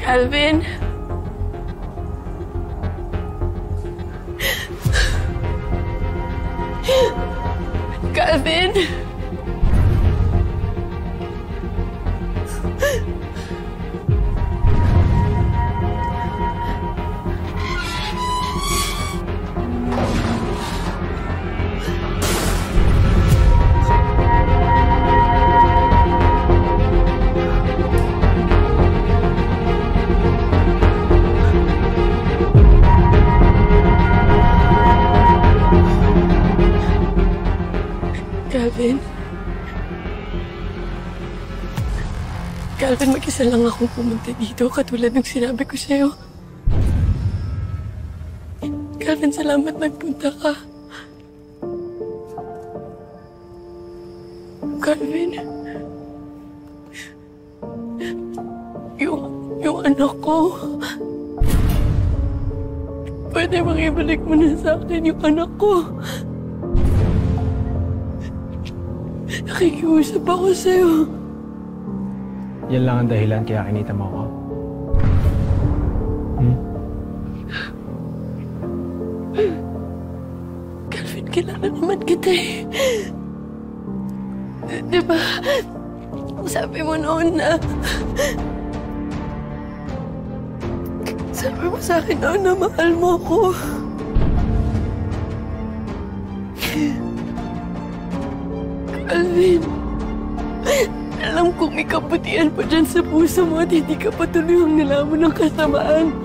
Calvin? Calvin? Calvin? Calvin, mag-isa lang akong pumunta dito katulad ng sinabi ko sa'yo. Calvin, salamat nagpunta ka. Calvin, yung anak ko, pwede bang ibalik mo na sa akin yung anak ko? Nakikiusap ako sa'yo. Yan lang ang dahilan kaya kinita mo ako? Calvin, kilala naman kita eh. Diba, sabi mo noon na... Sabi mo sa akin noon na mahal mo ako. Calvin, alam kong may kabutihan pa dyan sa puso mo at hindi ka patuloy ang nilamon ng kasamaan.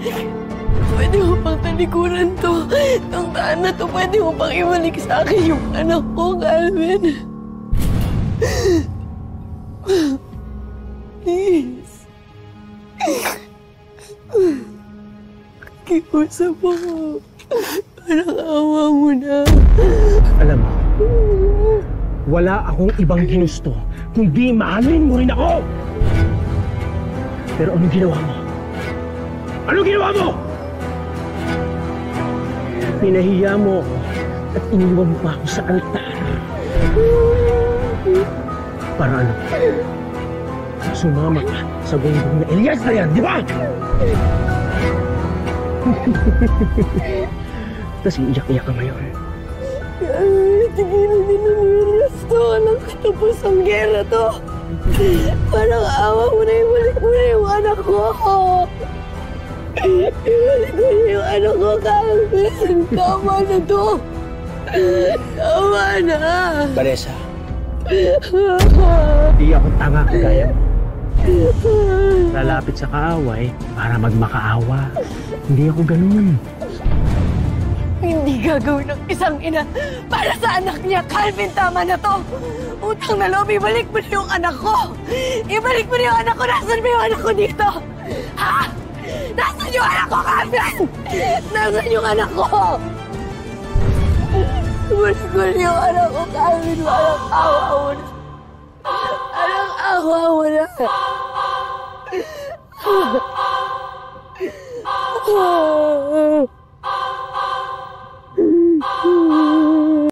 Pwede mo pang talikuran to. Itong daan na to, pwede mo pang ibalik sa akin yung anak ko, Calvin. Please. Kikusap ako. Parang awa mo na. Alam mo, wala akong ibang ginusto kundi mahalin mo rin ako! Pero anong ginawa mo? Anong ginawa mo? Pinahiya mo ako at iniwan mo pa ako sa altar. Para ano? Sumama ka sa gunggong na Elias na yan, di ba? Tapos iiyak-iyak ka ngayon. Tigilan din ang Elias to. Alam ko tapos ang gera to. Parang awa mo na, ibalik mo na yung anak ko. Ibalik mo na yung anak ko, Calvin. Tama na to. Tama na. Vanessa, di ako tanga kagaya mo. Lalapit sa kaaway para magmakaawa. Hindi ako ganun. Hindi gagawin ng isang ina para sa anak niya. Calvin, tama na to. Utang na loob, ibalik mo na yung anak ko. Ibalik mo na yung anak ko. Nasaan ba yung anak ko dito? Ha? Nasaan yung anak ko, Calvin? Nasaan yung anak ko? Ibalik mo na yung anak ko, Calvin. Walang awa mo na. Walang awa mo na.